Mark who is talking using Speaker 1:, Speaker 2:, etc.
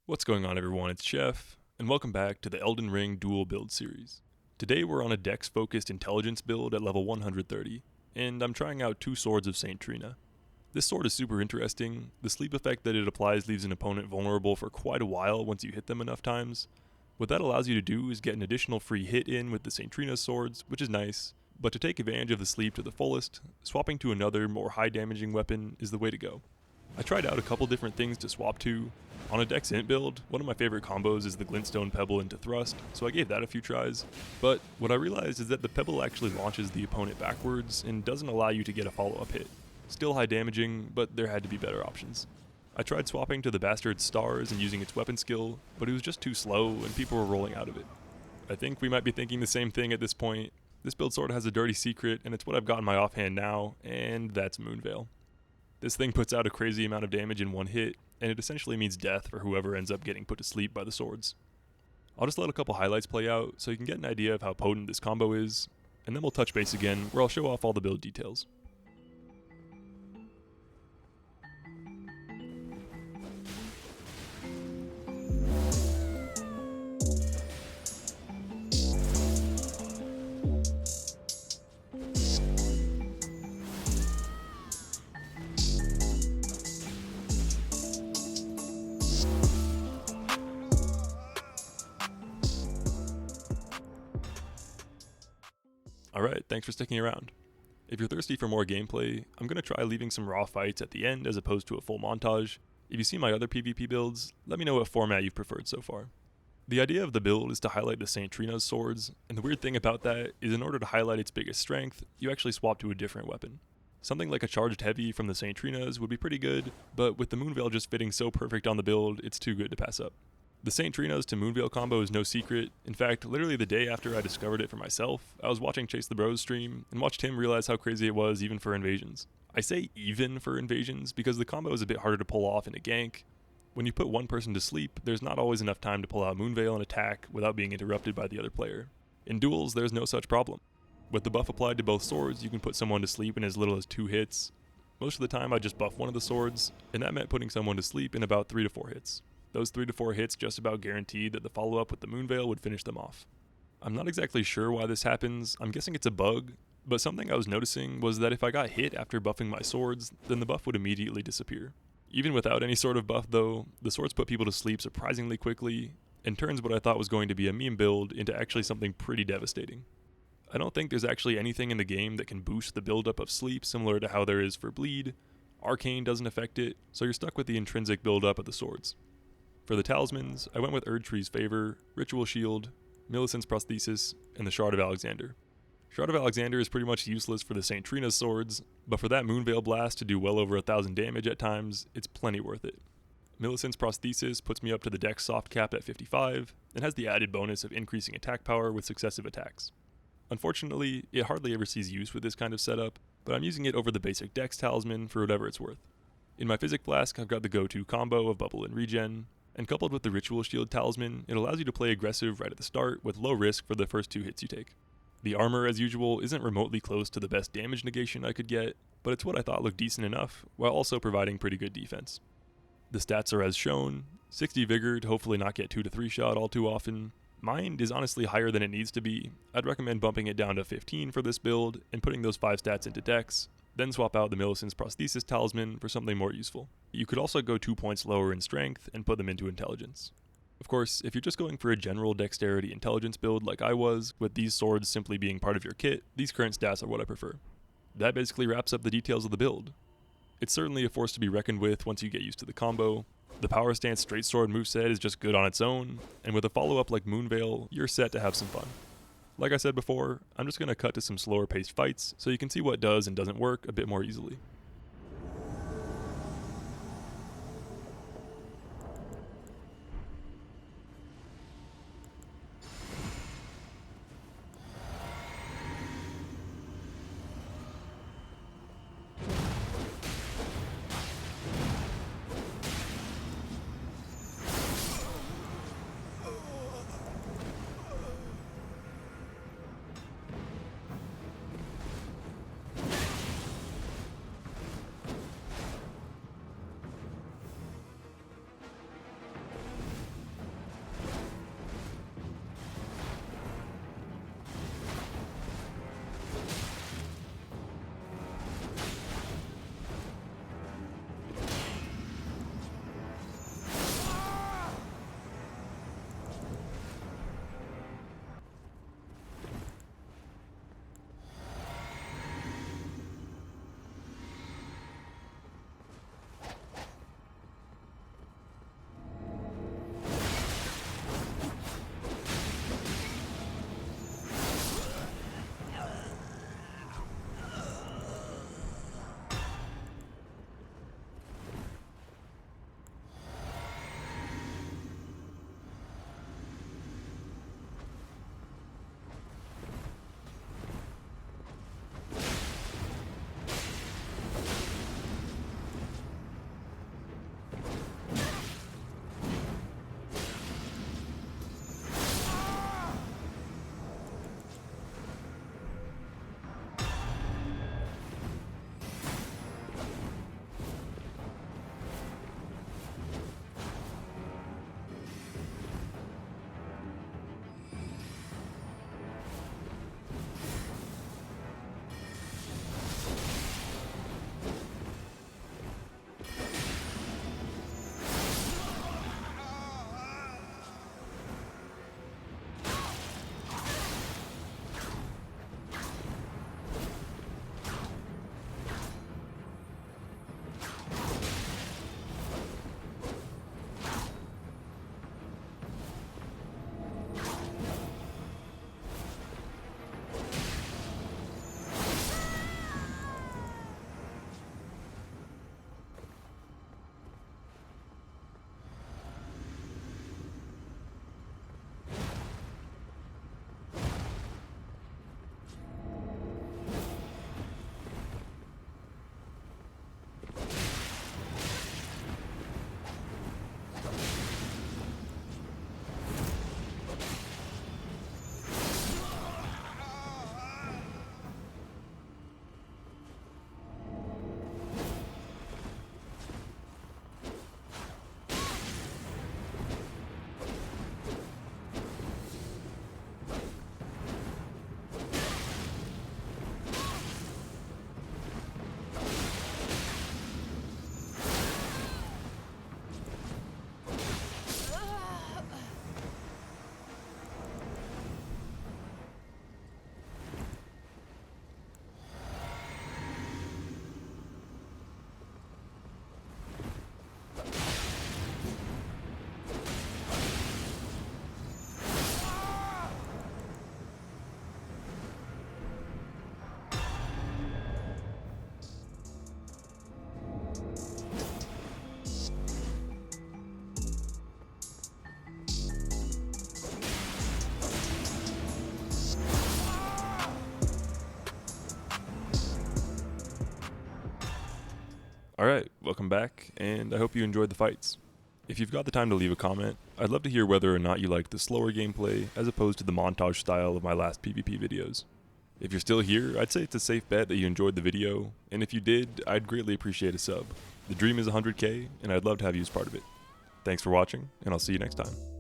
Speaker 1: What's going on, everyone? It's Chef, and welcome back to the Elden Ring Duel build series. Today we're on a dex-focused intelligence build at level 130, and I'm trying out two swords of St. Trina. This sword is super interesting. The sleep effect that it applies leaves an opponent vulnerable for quite a while once you hit them enough times. What that allows you to do is get an additional free hit in with the St. Trina swords, which is nice, but to take advantage of the sleep to the fullest, swapping to another, more high-damaging weapon is the way to go. I tried out a couple different things to swap to. On a Dex Int build, one of my favorite combos is the Glintstone Pebble into Thrust, so I gave that a few tries. But what I realized is that the Pebble actually launches the opponent backwards and doesn't allow you to get a follow-up hit. Still high damaging, but there had to be better options. I tried swapping to the Bastard's Stars and using its weapon skill, but it was just too slow and people were rolling out of it. I think we might be thinking the same thing at this point. This build sort of has a dirty secret, and it's what I've got in my offhand now, and that's Moonveil. This thing puts out a crazy amount of damage in one hit, and it essentially means death for whoever ends up getting put to sleep by the swords. I'll just let a couple highlights play out so you can get an idea of how potent this combo is, and then we'll touch base again where I'll show off all the build details. Alright, thanks for sticking around. If you're thirsty for more gameplay, I'm going to try leaving some raw fights at the end as opposed to a full montage. If you see my other PvP builds, let me know what format you've preferred so far. The idea of the build is to highlight the St. Trina's swords, and the weird thing about that is in order to highlight its biggest strength, you actually swap to a different weapon. Something like a charged heavy from the St. Trina's would be pretty good, but with the Moonveil just fitting so perfect on the build, it's too good to pass up. The St. Trina's to Moonveil combo is no secret. In fact, literally the day after I discovered it for myself, I was watching Chase the Bros stream and watched him realize how crazy it was even for invasions. I say even for invasions because the combo is a bit harder to pull off in a gank. When you put one person to sleep, there's not always enough time to pull out Moonveil and attack without being interrupted by the other player. In duels, there's no such problem. With the buff applied to both swords, you can put someone to sleep in as little as 2 hits. Most of the time I just buff one of the swords, and that meant putting someone to sleep in about 3 to 4 hits. Those 3 to 4 hits just about guaranteed that the follow-up with the Moonveil would finish them off. I'm not exactly sure why this happens, I'm guessing it's a bug, but something I was noticing was that if I got hit after buffing my swords, then the buff would immediately disappear. Even without any sort of buff though, the swords put people to sleep surprisingly quickly, and turns what I thought was going to be a meme build into actually something pretty devastating. I don't think there's actually anything in the game that can boost the buildup of sleep similar to how there is for bleed. Arcane doesn't affect it, so you're stuck with the intrinsic buildup of the swords. For the talismans, I went with Erdtree's Favor, Ritual Shield, Millicent's Prosthesis, and the Shard of Alexander. Shard of Alexander is pretty much useless for the St. Trina's swords, but for that Moonveil blast to do well over 1,000 damage at times, it's plenty worth it. Millicent's Prosthesis puts me up to the dex soft cap at 55, and has the added bonus of increasing attack power with successive attacks. Unfortunately, it hardly ever sees use with this kind of setup, but I'm using it over the basic dex talisman for whatever it's worth. In my Physic Flask, I've got the go-to combo of Bubble and Regen, and coupled with the Ritual Shield talisman, it allows you to play aggressive right at the start with low risk for the first 2 hits you take. The armor, as usual, isn't remotely close to the best damage negation I could get, but it's what I thought looked decent enough, while also providing pretty good defense. The stats are as shown: 60 vigor to hopefully not get 2 to 3 shot all too often. Mind is honestly higher than it needs to be. I'd recommend bumping it down to 15 for this build, and putting those 5 stats into dex, then swap out the Millicent's Prosthesis talisman for something more useful. You could also go 2 points lower in strength and put them into intelligence. Of course, if you're just going for a general dexterity intelligence build like I was, with these swords simply being part of your kit, these current stats are what I prefer. That basically wraps up the details of the build. It's certainly a force to be reckoned with once you get used to the combo. The Power Stance Straight Sword moveset is just good on its own, and with a follow-up like Moonveil, you're set to have some fun. Like I said before, I'm just going to cut to some slower paced fights so you can see what does and doesn't work a bit more easily. Alright, welcome back, and I hope you enjoyed the fights. If you've got the time to leave a comment, I'd love to hear whether or not you liked the slower gameplay as opposed to the montage style of my last PvP videos. If you're still here, I'd say it's a safe bet that you enjoyed the video, and if you did, I'd greatly appreciate a sub. The dream is 100k, and I'd love to have you as part of it. Thanks for watching, and I'll see you next time.